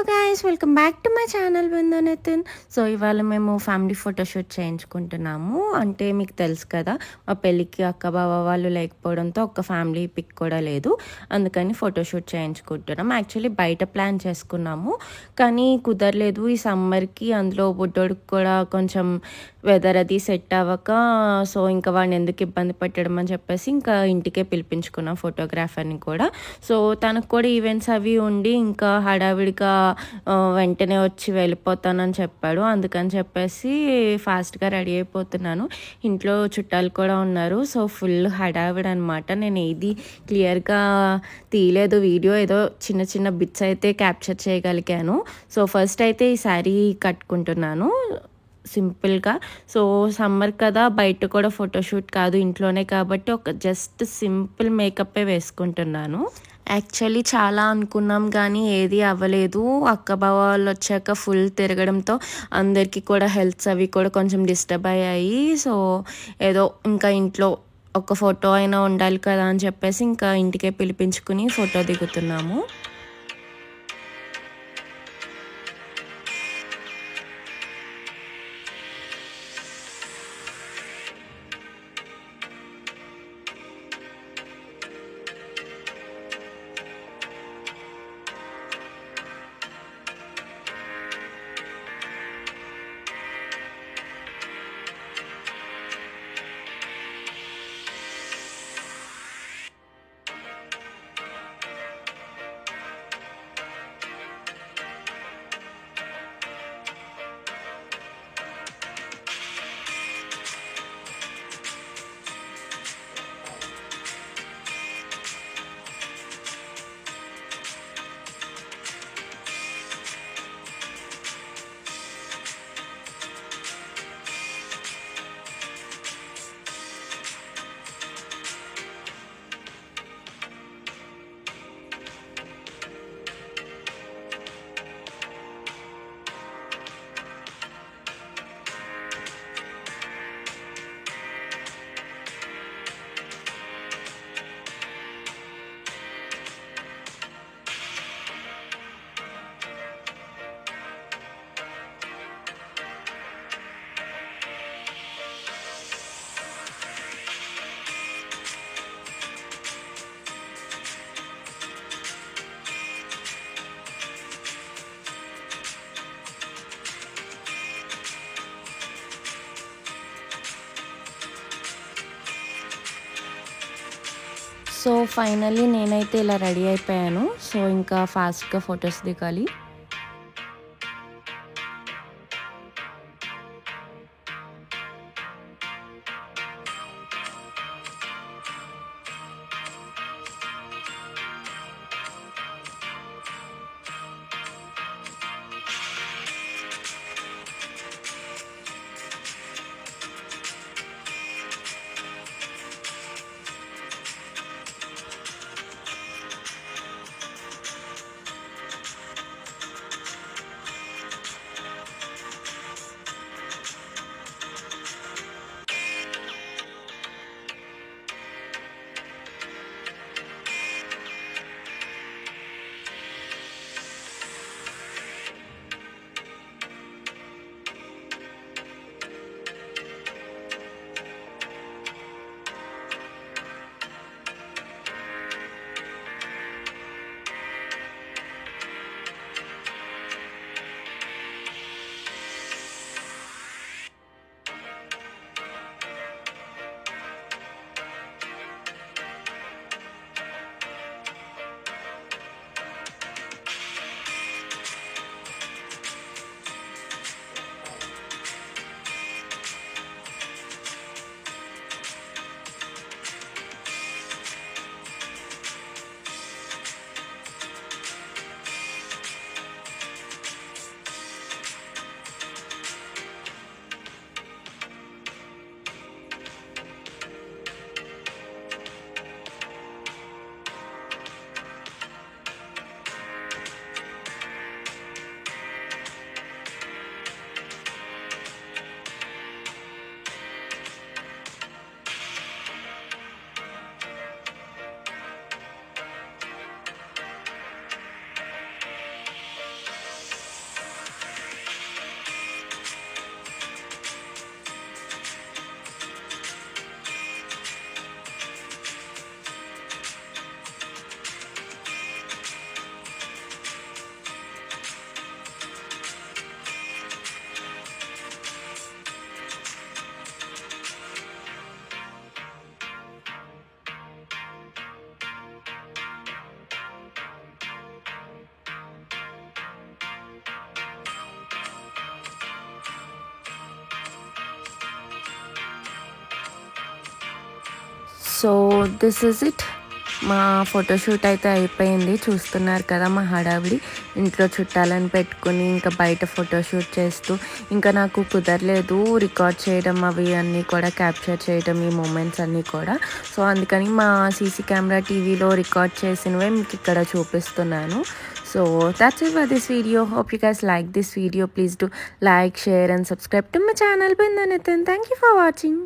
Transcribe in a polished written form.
Guys welcome back to my channel Bindu Nitin. So ఇవాళ మేము family photoshoot చేయించుకుంటున్నాము. అంటే మీకు తెలుసు కదా, మా పెళ్ళికి అక్క బావ వాళ్ళు లేకపోవడంతో ఒక్క ఫ్యామిలీ పిక్ కూడా లేదు. అందుకని ఫోటోషూట్ చేయించుకుంటున్నాం. యాక్చువల్లీ బయట ప్లాన్ చేసుకున్నాము, కానీ కుదరలేదు ఈ సమ్మర్కి. అందులో బుడ్డోడికి కూడా కొంచెం వెదర్ అది సెట్ అవ్వక, సో ఇంకా వాడిని ఎందుకు ఇబ్బంది పెట్టడం అని చెప్పేసి ఇంకా ఇంటికే పిలిపించుకున్నాం ఫోటోగ్రాఫర్ని కూడా. సో తనకు కూడా ఈవెంట్స్ అవి ఉండి ఇంకా హడావిడిగా వెంటనే వచ్చి వెళ్ళిపోతానని చెప్పాడు. అందుకని చెప్పేసి ఫాస్ట్గా రెడీ అయిపోతున్నాను. ఇంట్లో చుట్టాలు కూడా ఉన్నారు. సో ఫుల్ హడావిడి అనమాట. నేను ఏది క్లియర్గా తీయలేదు వీడియో, ఏదో చిన్న చిన్న బిట్స్ అయితే క్యాప్చర్ చేయగలిగాను. సో ఫస్ట్ అయితే ఈ శారీ కట్టుకుంటున్నాను సింపుల్గా. సో సమ్మర్ కదా, బయట కూడా ఫోటోషూట్ కాదు, ఇంట్లోనే కాబట్టి ఒక జస్ట్ సింపుల్ మేకప్పే వేసుకుంటున్నాను. యాక్చువల్లీ చాలా అనుకున్నాం కానీ ఏది అవ్వలేదు. అక్క బావ వాళ్ళు వచ్చాక ఫుల్ తిరగడంతో అందరికీ కూడా హెల్త్స్ అవి కూడా కొంచెం డిస్టర్బ్ అయ్యాయి. సో ఏదో ఇంకా ఇంట్లో ఒక ఫోటో అయినా ఉండాలి కదా అని చెప్పేసి ఇంకా ఇంటికే పిలిపించుకుని ఫోటో దిగుతున్నాము. సో ఫైనల్లీ నేనైతే ఇలా రెడీ అయిపోయాను. సో ఇంకా ఫాస్ట్గా ఫొటోస్ దిగాలి. So this is it. మా ఫోటోషూట్ అయితే అయిపోయింది. చూస్తున్నారు కదా మా హడావిడి. ఇంట్లో చుట్టాలను పెట్టుకుని ఇంకా బయట ఫోటోషూట్ చేస్తూ ఇంకా నాకు కుదరలేదు రికార్డ్ చేయడం అవి అన్నీ కూడా క్యాప్చర్ చేయడం ఈ మూమెంట్స్ అన్నీ కూడా. సో అందుకని మా సీసీ కెమెరా టీవీలో రికార్డ్ చేసినవే మీకు ఇక్కడ చూపిస్తున్నాను. So that's it for this video. Hope you guys like this video. Please do like, share and subscribe to my channel Bindu Nithin. Thank you for watching.